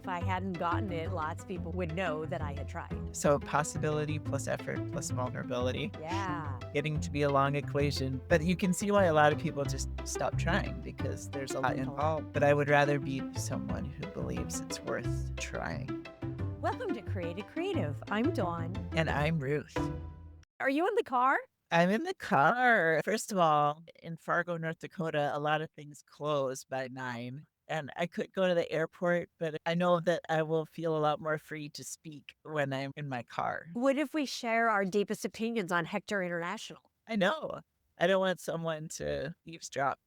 if I hadn't gotten it, lots of people would know that I had tried. So possibility plus effort plus vulnerability, Yeah. getting to be a long equation. But you can see why a lot of people just stop trying because there's a lot involved. But I would rather be someone who believes it's worth trying. Welcome to Creative Creative. I'm Dawn. And I'm Ruth. Are you in the car? I'm in the car. First of all, in Fargo, North Dakota, a lot of things close by 9. And I could go to the airport, but I know that I will feel a lot more free to speak when I'm in my car. What if we share our deepest opinions on Hector International? I know. I don't want someone to eavesdrop.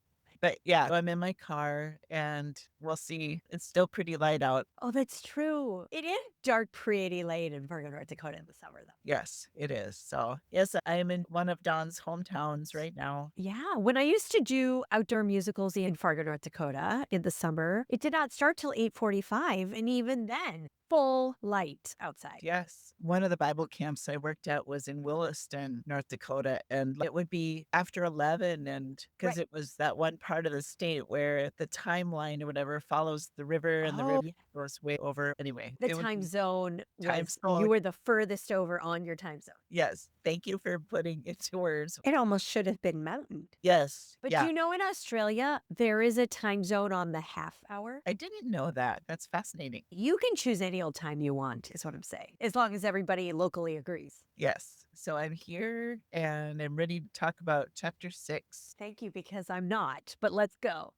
But yeah, I'm in my car and we'll see. It's still pretty light out. Oh, that's true. It is dark, pretty late in Fargo, North Dakota in the summer, though. Yes, it is. So, yes, I'm in one of Dawn's hometowns right now. Yeah, when I used to do outdoor musicals in Fargo, North Dakota in the summer, it did not start till 8:45, and even then, full light outside. Yes. One of the Bible camps I worked at was in Williston, North Dakota, and it would be after 11 and because Right. it was that one part of the state where the timeline or whatever follows the river and the Oh, river goes way over. Anyway, the it would time be zone time was, zone. you were the furthest over on your time zone. Yes. Thank you for putting it to words. It almost should have been mountain. Yes. But Yeah. you know, in Australia, there is a time zone on the half hour. I didn't know that. That's fascinating. You can choose any old time you want, is what I'm saying, as long as everybody locally agrees. Yes. So I'm here and I'm ready to talk about chapter 6. Thank you, because I'm not, but let's go.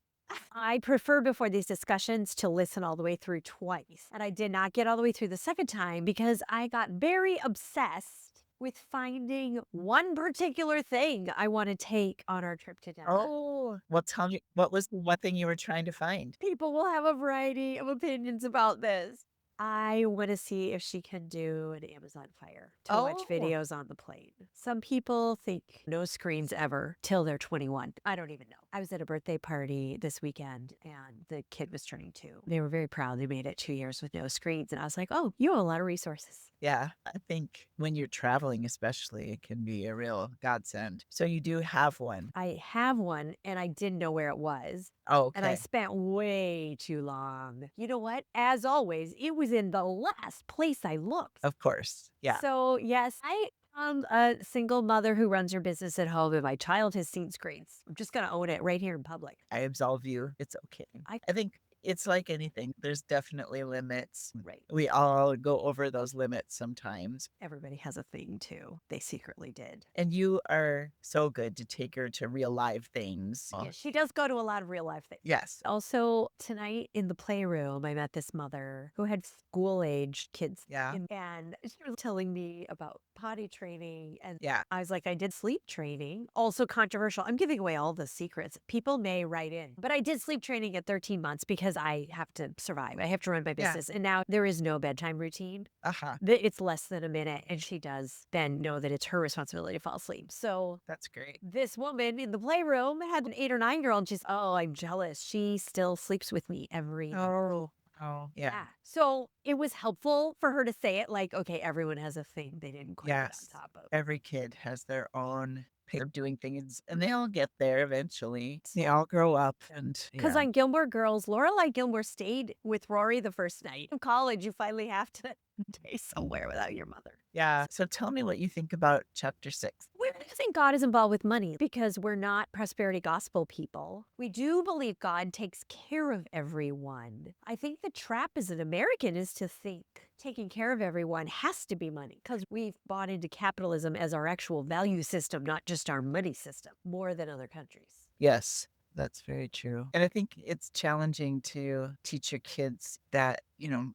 I prefer before these discussions to listen all the way through twice. And I did not get all the way through the second time because I got very obsessed with finding one particular thing I want to take on our trip to Denver. Oh, well, tell me, what was the one thing you were trying to find? People will have a variety of opinions about this. I want to see if she can do an Amazon Fire to watch Oh, videos on the plane. Some people think no screens ever till they're 21. I don't even know. I was at a birthday party this weekend and the kid was turning 2. They were very proud. They made it 2 years with no screens. And I was like, oh, you have a lot of resources. yeah. I think when you're traveling, especially, it can be a real godsend. So you do have one. I have one and I didn't know where it was. Oh, And I okay. spent way too long. You know what? As always, it was in the last place I looked. Of course. Yeah. So, yes, I am a single mother who runs her business at home, and my child has seen screens. I'm just going to own it right here in public. I absolve you. It's okay. I- I think it's like anything. There's definitely limits. Right. We all go over those limits sometimes. Everybody has a thing, too. They secretly did. And you are so good to take her to real live things. Yeah, she does go to a lot of real life things. Yes. Also, tonight in the playroom, I met this mother who had school-age kids. Yeah. And she was telling me about potty training. And Yeah. I was like, I did sleep training. Also controversial. I'm giving away all the secrets. People may write in. But I did sleep training at 13 months because I have to survive. I have to run my Yeah. business. And now there is no bedtime routine. Uh-huh. It's less than a minute. And she does then know that it's her responsibility to fall asleep. So That's great. this woman in the playroom had an 8 or 9-year-old. And she's, oh, I'm jealous. She still sleeps with me every night. Oh, yeah. Yeah. So it was helpful for her to say it like, okay, everyone has a thing they didn't quite Yes. get on top of. Every kid has their own way of doing things, and they all get there eventually. They all grow up, and Because on Gilmore Girls, Lorelai Gilmore stayed with Rory the first night. In college, you finally have to stay somewhere without your mother. yeah. So tell me what you think about chapter 6. We think God is involved with money because we're not prosperity gospel people. We do believe God takes care of everyone. I think the trap as an American is to think taking care of everyone has to be money because we've bought into capitalism as our actual value system, not just our money system, more than other countries. Yes, that's very true. And I think it's challenging to teach your kids that,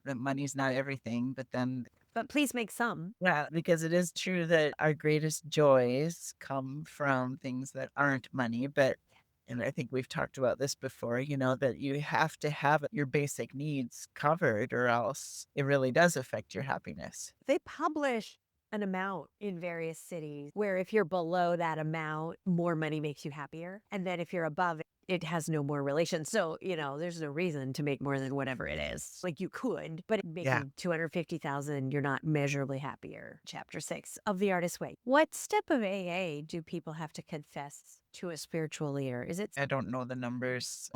that money's not everything, but then But please make some. yeah, because it is true that our greatest joys come from things that aren't money, and I think we've talked about this before, that you have to have your basic needs covered or else it really does affect your happiness. They publish an amount in various cities where if you're below that amount, more money makes you happier. And then if you're above it, it has no more relation. So, there's no reason to make more than whatever it is. Like you could, but making 250,000, you're not measurably happier. Chapter 6 of The Artist's Way. What step of AA do people have to confess to a spiritual leader? Is it I don't know the numbers.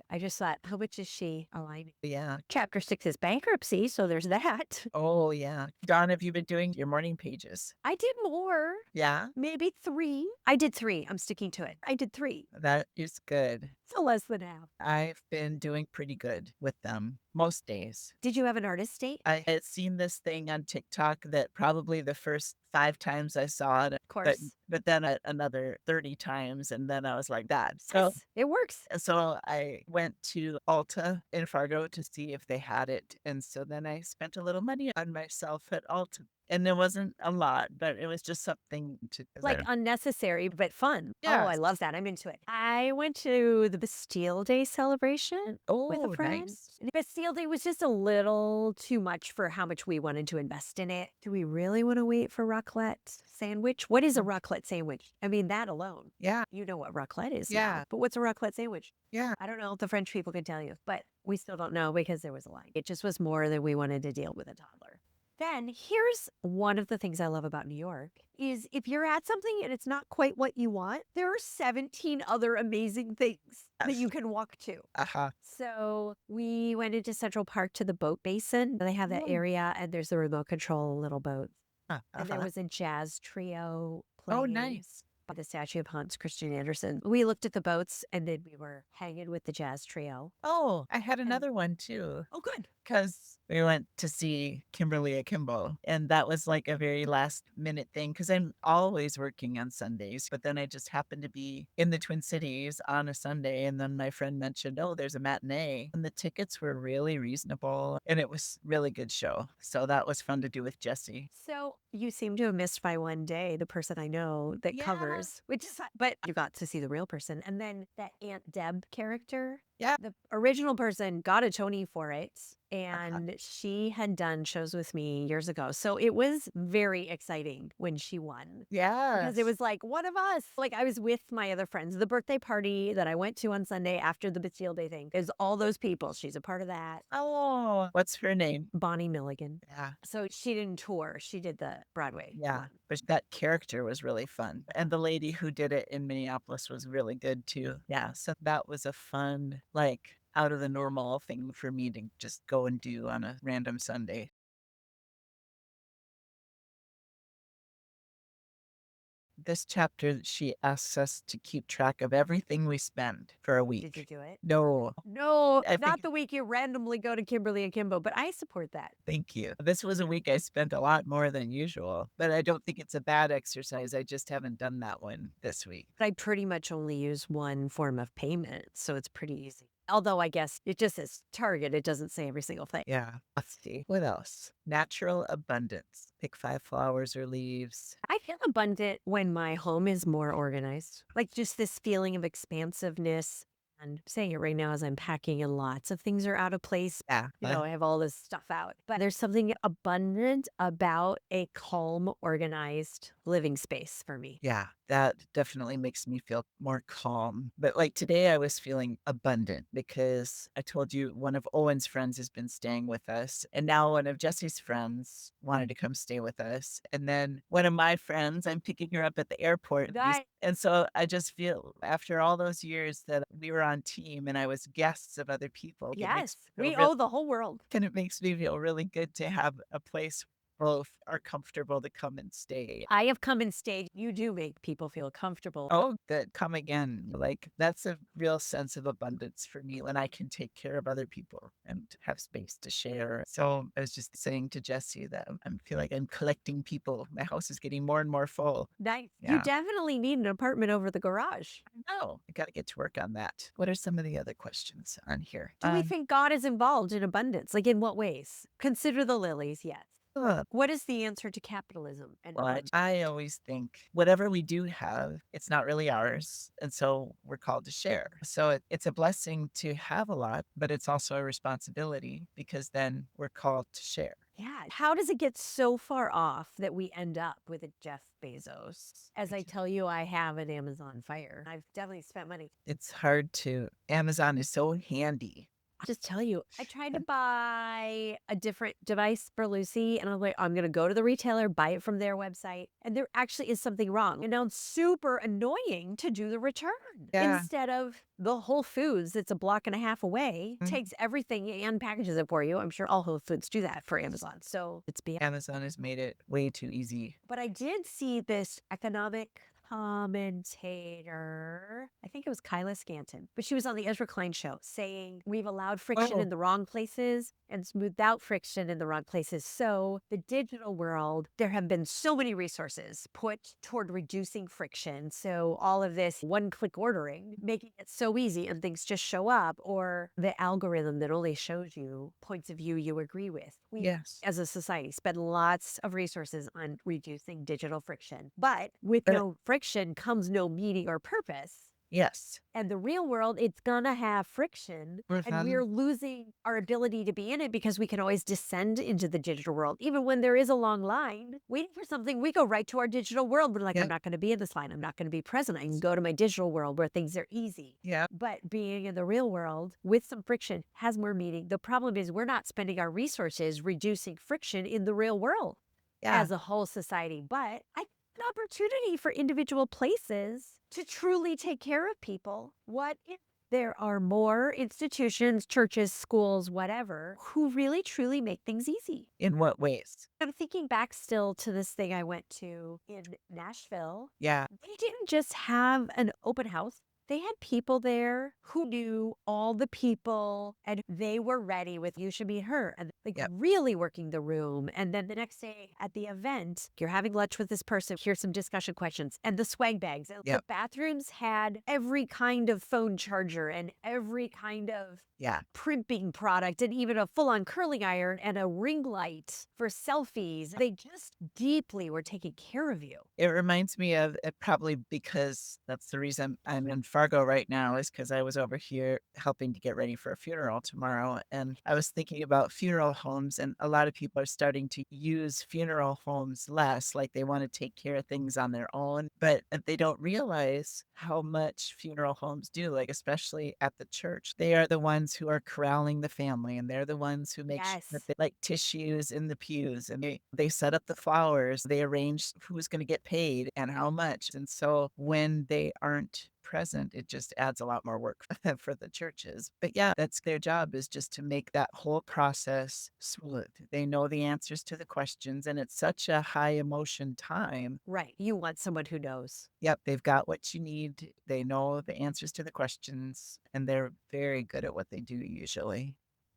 I just thought, how much is she aligning? Yeah. Chapter 6 is bankruptcy, so there's that. Oh, yeah. Dawn, have you been doing your morning pages? I did more, Yeah, maybe 3. I did 3. I'm sticking to it. I did 3. that is good. So less than half. I've been doing pretty good with them most days. Did you have an artist date? I had seen this thing on TikTok that probably the first 5 times I saw it, Of but course. but then another 30 times, and then I was like, "That." Yes, it works. So I went to Ulta in Fargo to see if they had it, and so then I spent a little money on myself at Ulta, and it wasn't a lot, but it was just something to 'cause Like unnecessary, but fun. Oh, I Yes. love that. I'm into it. I went to the Bastille Day celebration with a Oh, friend. nice. And Bastille Day was just a little too much for how much we wanted to invest in it. Do we really want to wait for raclette sandwich? What is a Mm. raclette sandwich? I mean, that alone. Yeah, You know what raclette is yeah, now. But what's a raclette sandwich? yeah. I don't know if the French people can tell you, but we still don't know because there was a line. It just was more than we wanted to deal with a toddler. Then here's one of the things I love about New York is if you're at something and it's not quite what you want, there are 17 other amazing things that Yes. you can walk to. Uh-huh. So we went into Central Park to the boat basin. They have that Mm. area and there's the remote control little boat. And there Uh-huh. was a jazz trio Oh, playing nice. by the statue of Hans Christian Andersen. We looked at the boats and then we were hanging with the jazz trio. Oh, I had And another one too. oh, good. Because we went to see Kimberly Akimbo, and that was like a very last minute thing because I'm always working on Sundays. But then I just happened to be in the Twin Cities on a Sunday, and then my friend mentioned, "Oh, there's a matinee," and the tickets were really reasonable, and it was really good show. So that was fun to do with Jesse. So you seem to have missed by one day the person I know that Yeah. covers, which is, but you got to see the real person. And then that Aunt Deb character, Yeah. the original person got a Tony for it. Uh-huh. And she had done shows with me years ago. So it was very exciting when she won. Because it Yes. was like one of us. Like I was with my other friends. The birthday party that I went to on Sunday after the Bastille Day thing is all those people. She's a part of that. Oh, what's her name? Bonnie Milligan. Yeah. So she didn't tour. She did the Broadway Yeah, one. but that character was really fun, and the lady who did it in Minneapolis was really good too. Yeah, so that was a fun, like, out of the normal thing for me to just go and do on a random Sunday. This chapter, she asks us to keep track of everything we spend for a Did you week. do it? No, No, I not think the week you randomly go to Kimberly and Kimbo, but I support that. thank you. This was a week I spent a lot more than usual, but I don't think it's a bad exercise. I just haven't done that one this week. But I pretty much only use one form of payment, so it's pretty easy. Although I guess it just says Target, it doesn't say every single thing. Yeah. Let's see. What else? Natural abundance. Pick 5 flowers or leaves. I feel abundant when my home is more organized. Like just this feeling of expansiveness. And I'm saying it right now as I'm packing, and lots of things are out of place. Yeah. I have all this stuff out. But there's something abundant about a calm, organized living space for me. Yeah, that definitely makes me feel more calm. But like today, I was feeling abundant because I told you one of Owen's friends has been staying with us. And now one of Jesse's friends wanted to come stay with us. And then one of my friends, I'm picking her up at the airport. That, And so I just feel after all those years that we were on team and I was guests of other people, it makes yes, me feel we real, owe the whole world. and it makes me feel really good to have a place both are comfortable to come and stay. I have come and stayed. You do make people feel comfortable. Oh, good. Come again. Like, that's a real sense of abundance for me when I can take care of other people and have space to share. So I was just saying to Jesse that I feel like I'm collecting people. My house is getting more and more full. Nice. You Yeah. definitely need an apartment over the garage. Oh, I got to get to work on that. What are some of the other questions on here? Do we think God is involved in abundance? Like in what ways? Consider the lilies, yes. What is the answer to capitalism and Well, abundance? I always think whatever we do have, it's not really ours. And so we're called to share. So it's a blessing to have a lot, but it's also a responsibility because then we're called to share. Yeah. How does it get so far off that we end up with a Jeff Bezos? As I tell you, I have an Amazon Fire. I've definitely spent money. It's hard to, Amazon is so handy. I'll just tell you, I tried to buy a different device for Lucy, and I'm like, I'm going to go to the retailer, buy it from their website. And there actually is something wrong. And now it's super annoying to do the return Yeah. instead of the Whole Foods that's a block and a half away, Mhm. takes everything and packages it for you. I'm sure all Whole Foods do that for Amazon. So it's beyond. Amazon has made it way too easy. But I did see this economic commentator. I think it was Kyla Scanton, but she was on the Ezra Klein show saying we've allowed friction Oh, in the wrong places and smoothed out friction in the wrong places. So the digital world, there have been so many resources put toward reducing friction. So all of this one-click ordering, making it so easy and things just show up, or the algorithm that only shows you points of view you agree with. We yes. as a society spend lots of resources on reducing digital friction. But with But no friction comes no meaning or purpose. yes. And the real world, it's gonna have friction, and Mhm. we're losing our ability to be in it because we can always descend into the digital world. Even when there is a long line waiting for something, we go right to our digital world. We're like, I'm Yep. not gonna be in this line. I'm not gonna be present. I can go to my digital world where things are easy. Yep. But being in the real world with some friction has more meaning. The problem is we're not spending our resources reducing friction in the real world Yeah. as a whole society. But I an opportunity for individual places to truly take care of people. What if there are more institutions, churches, schools, whatever, who really truly make things easy? In what ways? I'm thinking back still to this thing I went to in Nashville. Yeah. They didn't just have an open house. They had people there who knew all the people and they were ready with you should meet her and like Yep. really working the room. And then the next day at the event, you're having lunch with this person. Here's some discussion questions and the swag bags. And the Yep. bathrooms had every kind of phone charger and every kind of Yeah. primping product and even a full-on curling iron and a ring light for selfies. They just deeply were taking care of you. It reminds me of it probably because that's the reason I'm in Fargo right now is because I was over here helping to get ready for a funeral tomorrow. And I was thinking about funeral homes, and a lot of people are starting to use funeral homes less, like they want to take care of things on their own, but they don't realize how much funeral homes do, like especially at the church. They are the ones who are corralling the family, and they're the ones who make sure that Yes. they like tissues in the pews, and they set up the flowers, they arrange who's going to get paid and how much. And so when they aren't present, it just adds a lot more work for the churches. But yeah, that's their job is just to make that whole process smooth. They know the answers to the questions, and it's such a high emotion time. Right. You want someone who knows. Yep, they've got what you need. They know the answers to the questions, and they're very good at what they do usually.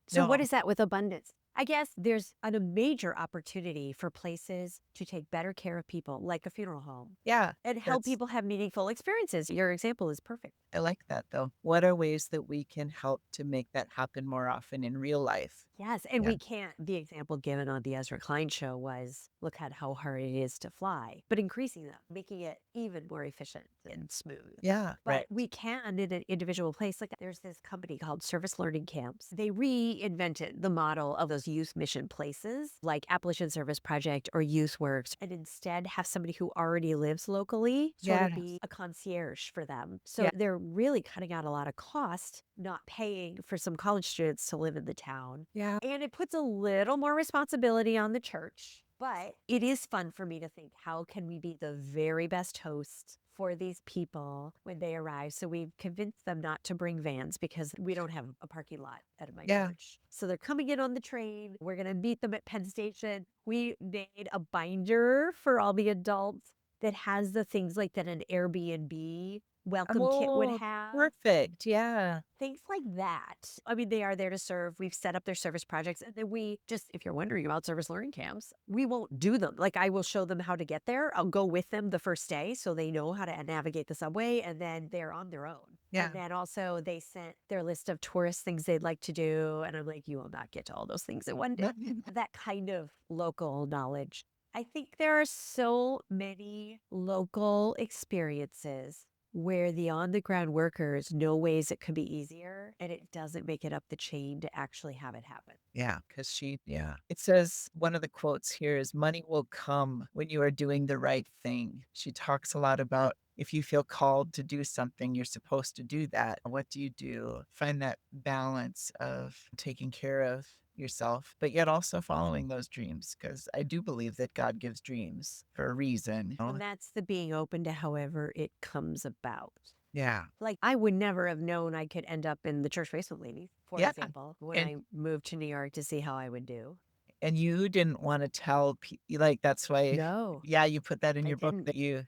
So, what No, is that with abundance? I guess there's a major opportunity for places to take better care of people, like a funeral home, yeah, and help that's people have meaningful experiences. Your example is perfect. I like that though. What are ways that we can help to make that happen more often in real life? Yes, and Yeah. we can't. The example given on the Ezra Klein show was look at how hard it is to fly, but increasing them, making it even more efficient and smooth. Yeah, But right. we can in an individual place. Like there's this company called Service Learning Camps. They reinvented the model of those youth mission places like Appalachian Service Project or Youth Works, and instead have somebody who already lives locally sort of Yes. be a concierge for them. So Yeah. they're really cutting out a lot of cost, not paying for some college students to live in the town. Yeah. And it puts a little more responsibility on the church. But it is fun for me to think how can we be the very best host for these people when they arrive? So we've convinced them not to bring vans because we don't have a parking lot at my Yeah. church. So they're coming in on the train. We're going to meet them at Penn Station. We made a binder for all the adults that has the things like that an Airbnb welcome kit would Oh, have. perfect. Yeah. Things like that. I mean, they are there to serve. We've set up their service projects. And then we just, if you're wondering about service learning camps, we won't do them. Like I will show them how to get there. I'll go with them the first day so they know how to navigate the subway and then they're on their own. Yeah. And then also they sent their list of tourist things they'd like to do. And I'm like, you will not get to all those things in one day. That kind of local knowledge. I think there are so many local experiences where the on the ground workers know ways it could be easier and it doesn't make it up the chain to actually have it happen. Yeah, because yeah. It says one of the quotes here is money will come when you are doing the right thing. She talks a lot about if you feel called to do something, you're supposed to do that. What do you do? Find that balance of taking care of yourself, but yet also following those dreams. Because I do believe that God gives dreams for a reason. And that's the being open to however it comes about. Yeah. Like, I would never have known I could end up in the church basement ladies, for Yeah. example, when And I moved to New York to see how I would do. and you didn't want to tell like that's why, No, yeah, you put that in I your book didn't. that you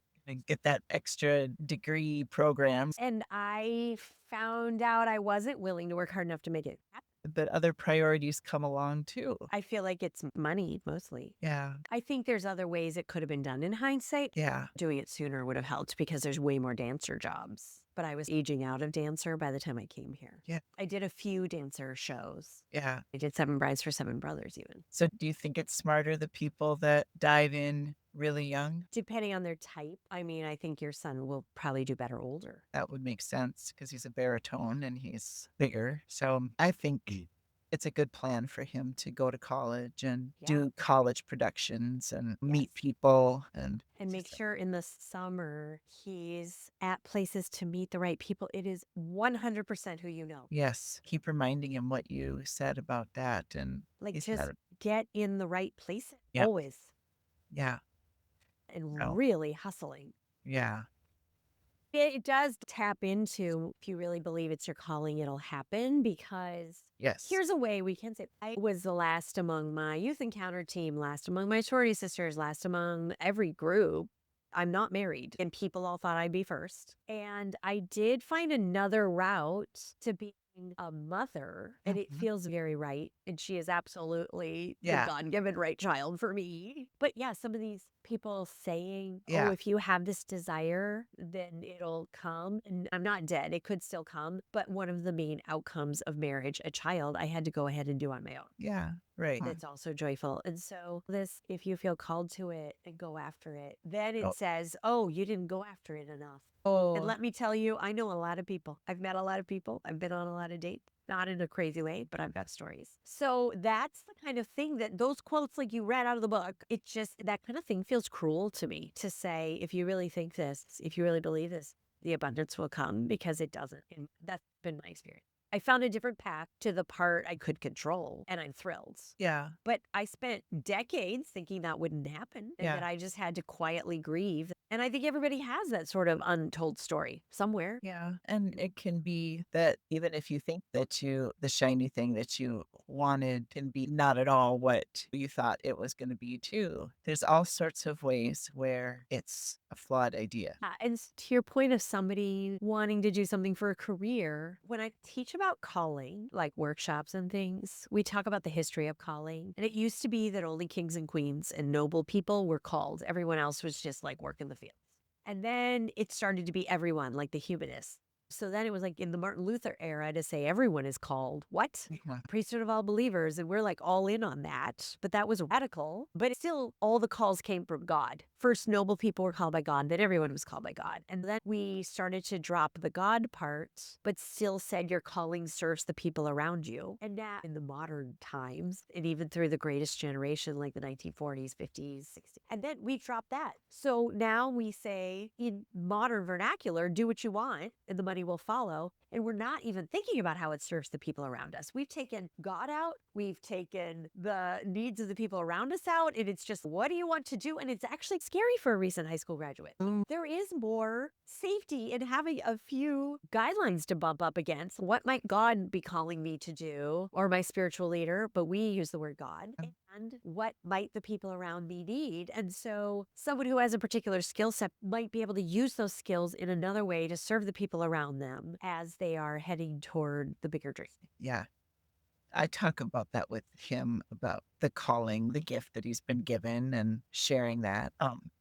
get that extra degree programs, And I found out I wasn't willing to work hard enough to make it happen. but other priorities come along too. I feel like it's money mostly. Yeah. I think there's other ways it could have been done in hindsight. Yeah. Doing it sooner would have helped because there's way more dancer jobs. But I was aging out of dancer by the time I came here. Yeah. I did a few dancer shows. Yeah. I did Seven Brides for Seven Brothers even. So do you think it's smarter the people that dive in really young? Depending on their type, I mean, I think your son will probably do better older. That would make sense because he's a baritone and he's bigger. So I think it's a good plan for him to go to college and Yeah. do college productions and meet Yes. people and make sure in the summer he's at places to meet the right people. It is 100% who you know. yes, keep reminding him what you said about that. And Like, he's just got get in the right places. Yeah. Always. yeah, And Oh. really hustling. yeah, It does tap into, if you really believe it's your calling, it'll happen because yes, here's a way we can say I was the last among my youth encounter team, last among my sorority sisters, last among every group. I'm not married, and people all thought I'd be first. And I did find another route to being a mother, and it Mhm. feels very right. And she is absolutely Yeah. the God-given right child for me. But yeah, some of these people saying, oh, Yeah. if you have this desire, then it'll come. And I'm not dead. It could still come. But one of the main outcomes of marriage, a child, I had to go ahead and do on my own. yeah, right. That's also joyful. And so this, if you feel called to it and go after it, then it Oh. says, oh, you didn't go after it enough. Oh, And let me tell you, I know a lot of people. I've met a lot of people. I've been on a lot of dates. Not in a crazy way, but I've got stories. So that's the kind of thing that those quotes, like you read out of the book, it just, that kind of thing feels cruel to me to say, if you really think this, if you really believe this, the abundance will come, because it doesn't. And that's been my experience. I found a different path to the part I could control, and I'm thrilled. yeah, But I spent decades thinking that wouldn't happen, and Yeah. that I just had to quietly grieve. And I think everybody has that sort of untold story somewhere. yeah. And it can be that even if you think that the shiny thing that you wanted can be not at all what you thought it was going to be too. There's all sorts of ways where it's a flawed idea. And to your point of somebody wanting to do something for a career, when I teach about calling, like workshops and things, we talk about the history of calling. And it used to be that only kings and queens and noble people were called. Everyone else was just like working the fields. And then it started to be everyone, like the humanists. So then it was like in the Martin Luther era to say everyone is called. What? Priesthood of all believers. And we're like all in on that. But that was radical. But still, all the calls came from God. First, noble people were called by God. Then everyone was called by God. And then we started to drop the God part, but still said your calling serves the people around you. And now in the modern times, and even through the greatest generation, like the 1940s, 50s, 60s, and then we dropped that. So now we say in modern vernacular, do what you want and the money will follow. And we're not even thinking about how it serves the people around us. We've taken God out. We've taken the needs of the people around us out. And it's just, what do you want to do? And it's actually scary for a recent high school graduate. There is more safety in having a few guidelines to bump up against. What might God be calling me to do, or my spiritual leader? But we use the word God. And what might the people around me need? And so someone who has a particular skill set might be able to use those skills in another way to serve the people around them as they are heading toward the bigger dream. Yeah. I talk about that with him about the calling, the gift that he's been given and sharing that.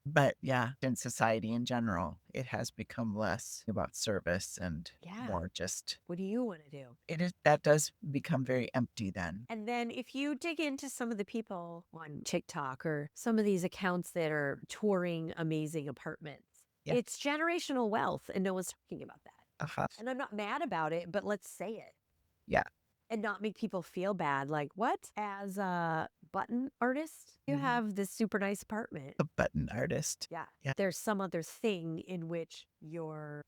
But yeah, in society in general, it has become less about service and Yeah. more just What do you want to do? that does become very empty then. And then if you dig into some of the people on TikTok or some of these accounts that are touring amazing apartments, Yeah. it's generational wealth, and no one's talking about that. Uh-huh. And I'm not mad about it, but let's say it. Yeah. And not make people feel bad. Like, what? As button artist, you Mhm. have this super nice apartment. A button artist. Yeah. Yeah. There's some other thing in which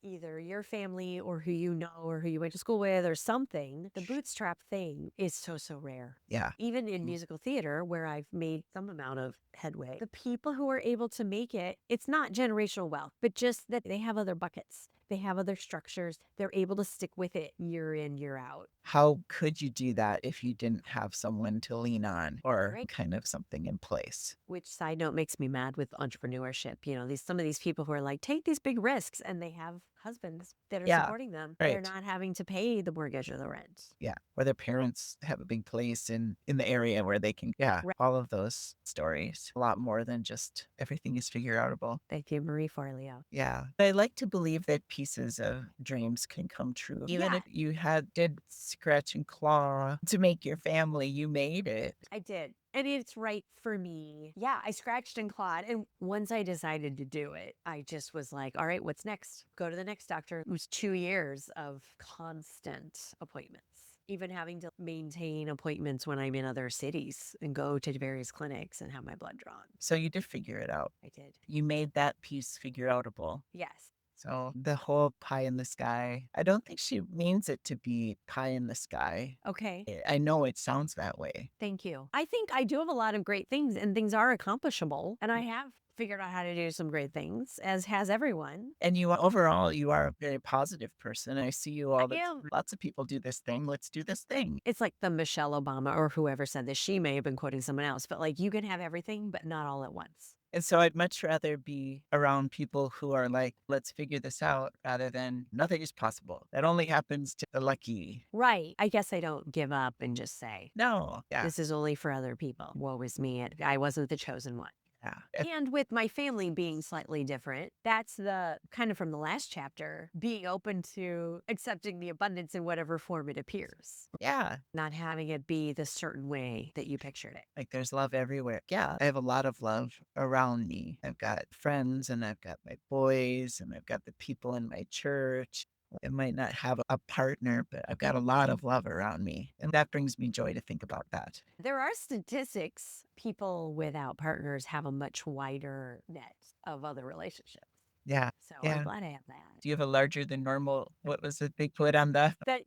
either your family or who you know or who you went to school with or something. The bootstrap thing is so, so rare. Yeah. Even in musical theater, where I've made some amount of headway, the people who are able to make it, it's not generational wealth, but just that they have other buckets. They have other structures. They're able to stick with it year in, year out. How could you do that if you didn't have someone to lean on or Right. kind of something in place? Which, side note, makes me mad with entrepreneurship. Some of these people who are like, take these big risks, and they have husbands that are Yeah. supporting them. They're Right. not having to pay the mortgage or the rent. Yeah. Or their parents have a big place in the area where they can, yeah, Right. all of those stories. A lot more than just everything is figure outable. Thank you, Marie Forleo. Yeah. I like to believe that pieces of dreams can come true. Even Yeah. if you did scratch and claw to make your family, you made it. I did. And it's right for me. Yeah, I scratched and clawed. And once I decided to do it, I just was like, all right, what's next? Go to the next doctor. It was 2 years of constant appointments, even having to maintain appointments when I'm in other cities and go to various clinics and have my blood drawn. So you did figure it out. I did. You made that piece figure outable. Yes. So the whole pie in the sky, I don't think she means it to be pie in the sky. Okay. I know it sounds that way. Thank you. I think I do have a lot of great things and things are accomplishable. And I have figured out how to do some great things, as has everyone. And overall, you are a very positive person. I see you all I am. lots of people do this thing. Let's do this thing. It's like the Michelle Obama or whoever said this. She may have been quoting someone else, but like you can have everything, but not all at once. And so I'd much rather be around people who are like, let's figure this out rather than nothing is possible. That only happens to the lucky. Right. I guess I don't give up and just say, No. Yeah. this is only for other people. Woe is me. I wasn't the chosen one. Yeah. And with my family being slightly different, that's the kind of from the last chapter, being open to accepting the abundance in whatever form it appears, Yeah. not having it be the certain way that you pictured it. Like there's love everywhere. Yeah. I have a lot of love around me. I've got friends and I've got my boys and I've got the people in my church. I might not have a partner, but I've got a lot of love around me. And that brings me joy to think about that. There are statistics. People without partners have a much wider net of other relationships. Yeah. So Yeah. I'm glad I have that. Do you have a larger than normal? What was it they put on the? That's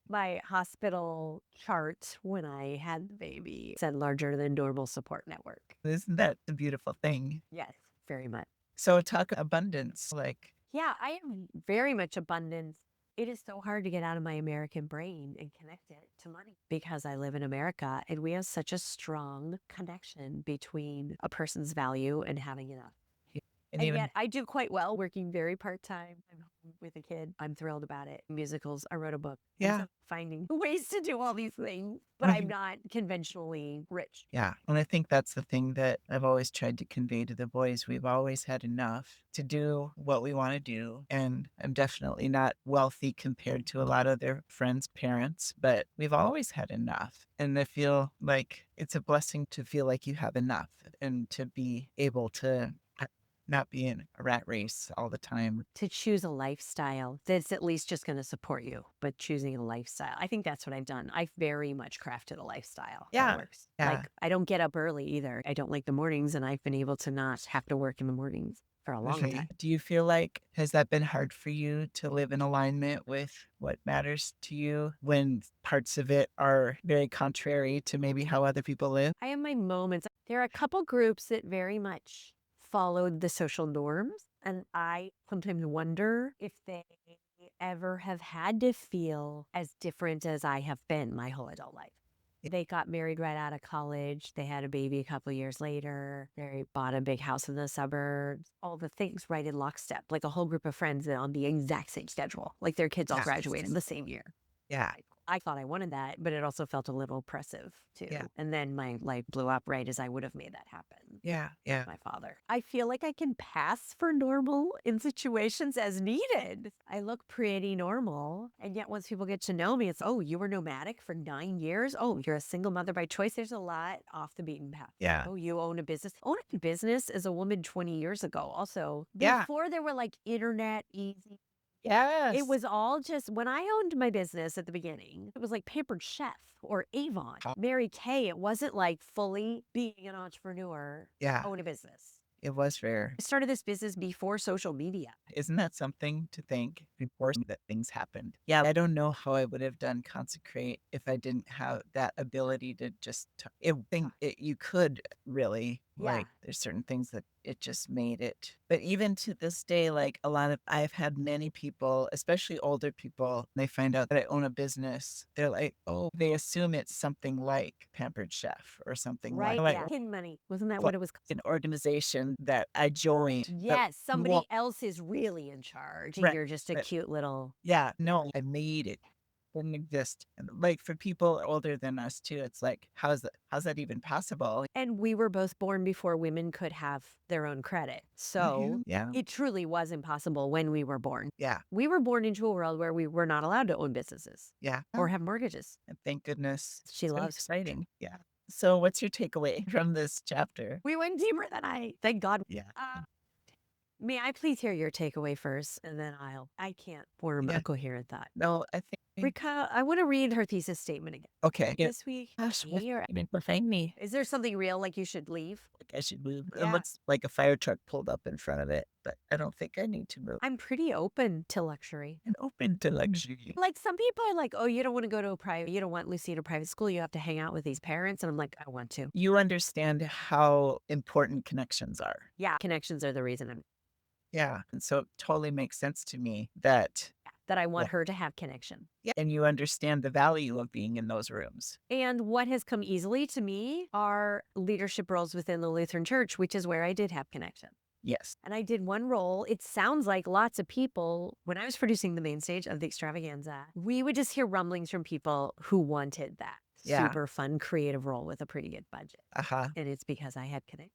my hospital chart when I had the baby said larger than normal support network. Isn't that the beautiful thing? Yes, very much. So talk abundance. Like, Yeah, I am very much abundance. It is so hard to get out of my American brain and connect it to money because I live in America and we have such a strong connection between a person's value and having enough. and And even yet I do quite well working very part-time. I'm home with a kid. I'm thrilled about it. Musicals. I wrote a book. And Yeah. so finding ways to do all these things, but I'm not conventionally rich. Yeah. And I think that's the thing that I've always tried to convey to the boys. We've always had enough to do what we want to do. And I'm definitely not wealthy compared to a lot of their friends' parents, but we've always had enough. And I feel like it's a blessing to feel like you have enough and to be able to not be in a rat race all the time. To choose a lifestyle that's at least just going to support you, but choosing a lifestyle. I think that's what I've done. I've very much crafted a lifestyle Yeah, that works. yeah. Like I don't get up early either. I don't like the mornings and I've been able to not have to work in the mornings for a long time. Do you feel like, has that been hard for you to live in alignment with what matters to you when parts of it are very contrary to maybe how other people live? I have my moments. There are a couple groups that very much followed the social norms. And I sometimes wonder if they ever have had to feel as different as I have been my whole adult life. They got married right out of college. They had a baby a couple years later. They bought a big house in the suburbs. All the things right in lockstep, like a whole group of friends that on the exact same schedule, like their kids all Yeah. graduated the same year. Yeah. I thought I wanted that, but it also felt a little oppressive too. Yeah. And then my life blew up right as I would have made that happen. Yeah. Yeah. My father. I feel like I can pass for normal in situations as needed. I look pretty normal. And yet once people get to know me, it's, oh, you were nomadic for 9 years? Oh, you're a single mother by choice. There's a lot off the beaten path. Yeah. Oh, you own a business. Owning a business as a woman 20 years ago. Also, Yeah. before there were like internet easy It Yes. was all just when I owned my business at the beginning, it was like Pampered Chef or Avon, Mary Kay. It wasn't like fully being an entrepreneur, Yeah, own a business. it was rare. I started this business before social media. Isn't that something to think before that things happened? Yeah, I don't know how I would have done consecrate if I didn't have that ability to just you could really Yeah. like there's certain things that it just made it. But even to this day, like I've had many people, especially older people, they find out that I own a business. They're like, oh, they assume it's something like Pampered Chef or something Right. like Yeah. Hidden money. Wasn't that like what it was called? an organization that I joined. But Yes. Somebody else is really in charge and right. you're just a But cute little. yeah, no, I made it. Didn't exist. And like for people older than us too, it's like, how's that even possible? And we were both born before women could have their own credit. So Yeah. it truly was impossible when we were born. Yeah. We were born into a world where we were not allowed to own businesses Yeah. or have mortgages. And thank goodness. She So loves. exciting. Yeah. So what's your takeaway from this chapter? We went deeper than thank God. Yeah. May I please hear your takeaway first and then I can't form Yeah. a coherent thought. No, I think I want to read her thesis statement again. okay. Yeah. This week, Gosh, me or behind me. is there something real like you should leave? Like I should move. It Yeah. looks like a fire truck pulled up in front of it, but I don't think I need to move. I'm pretty open to luxury. And open to luxury. Like some people are like, oh, you don't want to go to a private, you don't want Lucy to private school. You have to hang out with these parents. And I'm like, I want to. You understand how important connections are. Yeah. Connections are the reason Yeah. And so it totally makes sense to me that, that I want yeah. her to have connection. Yeah. And you understand the value of being in those rooms. And what has come easily to me are leadership roles within the Lutheran Church, which is where I did have connection. Yes. And I did one role. It sounds like lots of people, when I was producing the main stage of the extravaganza, we would just hear rumblings from people who wanted that super fun, creative role with a pretty good budget. Uh-huh. And it's because I had connection.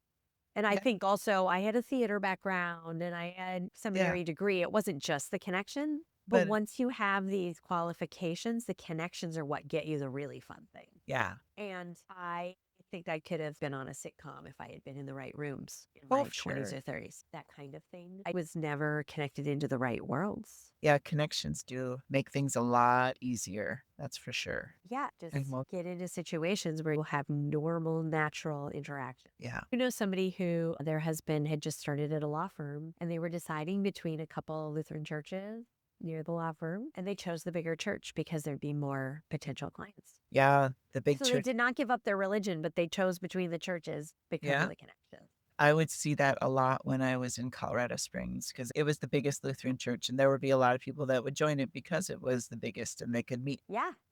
And I think also I had a theater background and I had seminary degree. It wasn't just the connection. But once you have these qualifications, the connections are what get you the really fun thing. Yeah. And I think I could have been on a sitcom if I had been in the right rooms in my 20s or 30s, that kind of thing. I was never connected into the right worlds. Yeah, connections do make things a lot easier. That's for sure. Yeah, just get into situations where you'll have normal, natural interaction. Yeah. You know, somebody who their husband had just started at a law firm and they were deciding between a couple Lutheran churches near the law firm, and they chose the bigger church because there'd be more potential clients. Yeah, the big So they did not give up their religion, but they chose between the churches because of the connection. I would see that a lot when I was in Colorado Springs because it was the biggest Lutheran church, and there would be a lot of people that would join it because it was the biggest and they could meet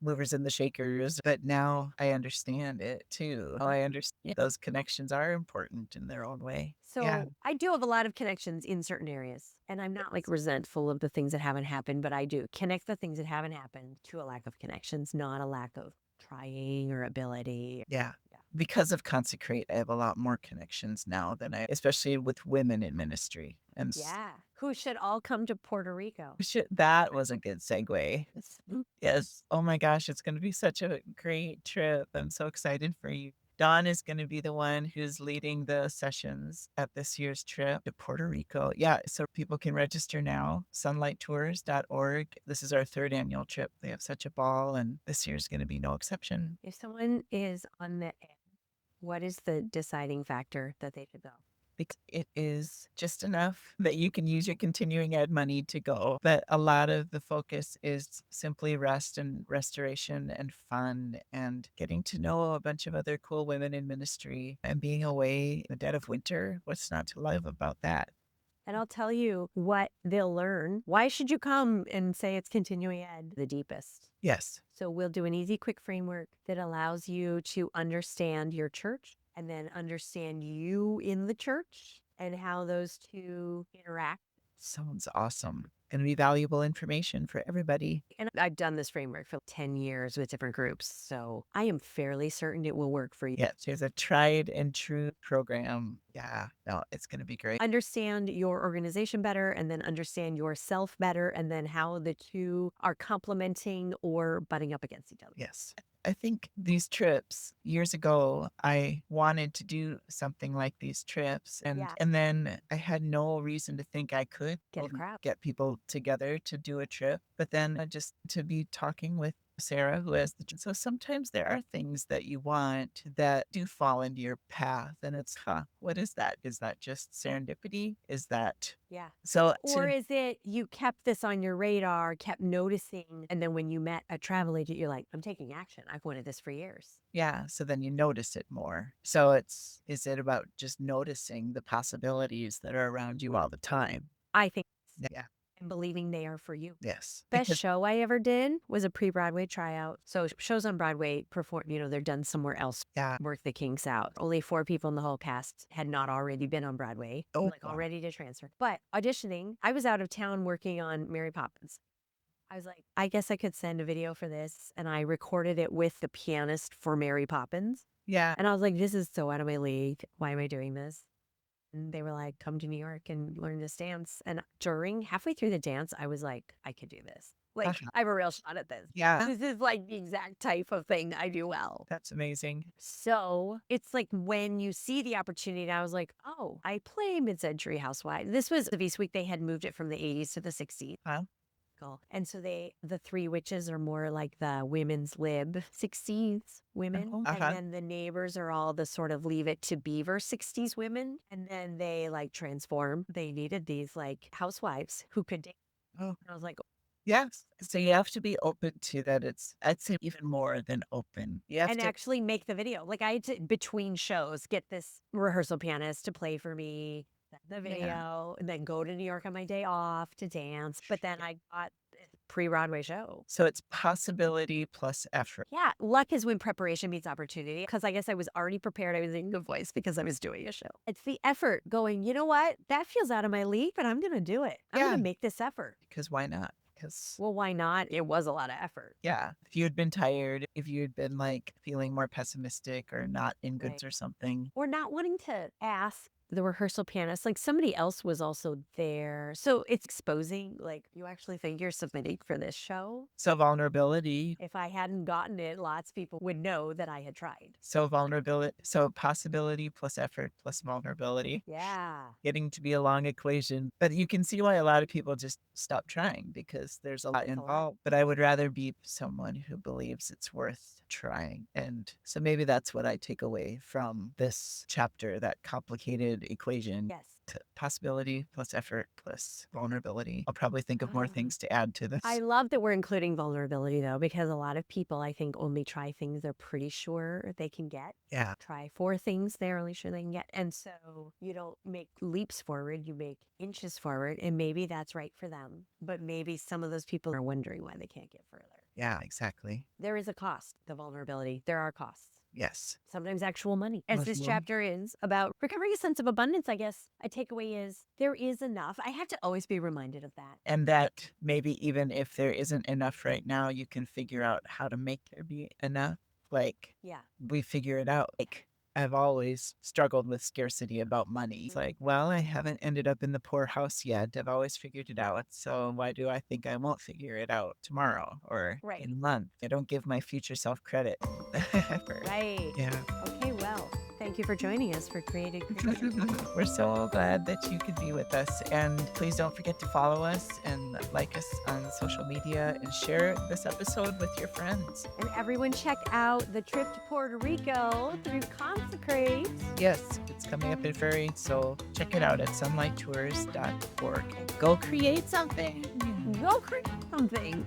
movers and the shakers. But now I understand it too. I understand those connections are important in their own way. So I do have a lot of connections in certain areas, and I'm not like resentful of the things that haven't happened, but I do connect the things that haven't happened to a lack of connections, not a lack of trying or ability. Yeah. Because of Consecrate, I have a lot more connections now than especially with women in ministry. And who should all come to Puerto Rico. that was a good segue. Yes. Oh my gosh, it's going to be such a great trip. I'm so excited for you. Dawn is going to be the one who's leading the sessions at this year's trip to Puerto Rico. Yeah, so people can register now, sunlighttours.org. This is our 3rd annual trip. They have such a ball, and this year's going to be no exception. If someone is on the edge, what is the deciding factor that they should go? Because it is just enough that you can use your continuing ed money to go. But a lot of the focus is simply rest and restoration and fun and getting to know a bunch of other cool women in ministry and being away in the dead of winter. What's not to love about that? And I'll tell you what they'll learn. Why should you come and say it's continuing ed the deepest? Yes. So we'll do an easy, quick framework that allows you to understand your church and then understand you in the church and how those two interact. Sounds awesome. Going to be valuable information for everybody. And I've done this framework for 10 years with different groups, so I am fairly certain it will work for you. Yes, there's a tried and true program. Yeah, no, it's going to be great. Understand your organization better and then understand yourself better and then how the two are complementing or butting up against each other. Yes. I think these trips years ago, I wanted to do something like these trips, Yeah. and then I had no reason to think I could Get a crowd. get people together to do a trip. But then just to be talking with Sarah, who has so sometimes there are things that you want that do fall into your path, and it's, what is that? Is that just serendipity? Is that Yeah. so? Or is it you kept this on your radar, kept noticing, and then when you met a travel agent, you're like, I'm taking action. I've wanted this for years. Yeah, so then you notice it more. Is it about just noticing the possibilities that are around you all the time? I think Yeah, and believing they are for you. yes, Best because show I ever did was a pre-Broadway tryout. So shows on Broadway perform, they're done somewhere else. yeah. Work the kinks out. Only 4 people in the whole cast had not already been on Broadway, Oh, like all wow. ready to transfer. But auditioning, I was out of town working on Mary Poppins. I was like, I guess I could send a video for this. And I recorded it with the pianist for Mary Poppins. Yeah. And I was like, this is so out of my league. Why am I doing this? And they were like, come to New York and learn this dance. And halfway through the dance, I was like, I could do this. Like, Uh-huh. I have a real shot at this. Yeah, This is like the exact type of thing I do well. that's amazing. So it's like when you see the opportunity, I was like, oh, I play mid-century housewife. This was the Beast Week. They had moved it from the 80s to the 60s. Huh? And so the three witches are more like the women's lib 60s women. Oh, And then the neighbors are all the sort of leave it to beaver 60s women. And then they like transform. They needed these like housewives who could date. Oh, And I was like, yes. So you have to be open to that. I'd say even more than open. You have and to, actually make the video. Like I had to, between shows, get this rehearsal pianist to play for me, the video, and then go to New York on my day off to dance. But then I got a pre-Broadway show. so it's possibility plus effort. Yeah, luck is when preparation meets opportunity. Because I guess I was already prepared. I was in good voice because I was doing a show. It's the effort going, you know what? That feels out of my league, but I'm going to do it. I'm going to make this effort. Because why not? Because, Well, why not? It was a lot of effort. yeah, if you had been tired, if you had been like feeling more pessimistic or not in goods or something. Or not wanting to ask the rehearsal pianist, like somebody else was also there. So it's exposing, like, you actually think you're submitting for this show? So vulnerability. If I hadn't gotten it, lots of people would know that I had tried. So vulnerability. So possibility plus effort plus vulnerability. Yeah. Getting to be a long equation. But you can see why a lot of people just stop trying because there's a lot It's a lot. involved. But I would rather be someone who believes it's worth trying. And so maybe that's what I take away from this chapter, that complicated equation. Yes. Possibility plus effort plus vulnerability. I'll probably think of more Ah. things to add to this. I love that we're including vulnerability though, because a lot of people I think only try things they're pretty sure they can get. Yeah. Try 4 things they're only sure they can get. And so you don't make leaps forward, you make inches forward. And maybe that's right for them. But maybe some of those people are wondering why they can't get further. Yeah, exactly. There is a cost, the vulnerability. There are costs. Yes. Sometimes actual money. As this Actual- chapter is about recovering a sense of abundance, I guess a takeaway is there is enough. I have to always be reminded of that. And that maybe even if there isn't enough right now, you can figure out how to make there be enough. Like, Yeah. we figure it out. Like, I've always struggled with scarcity about money. It's like, well, I haven't ended up in the poorhouse yet. I've always figured it out. So why do I think I won't figure it out tomorrow or in a month? I don't give my future self credit. Right. Yeah. Okay, well, thank you for joining us for Created Creation. We're so glad that you could be with us. And please don't forget to follow us and like us on social media and share this episode with your friends. And everyone check out the trip to Puerto Rico through Consecrate. Yes, it's coming up in February, so check it out at sunlighttours.org. Go create something. Go create something.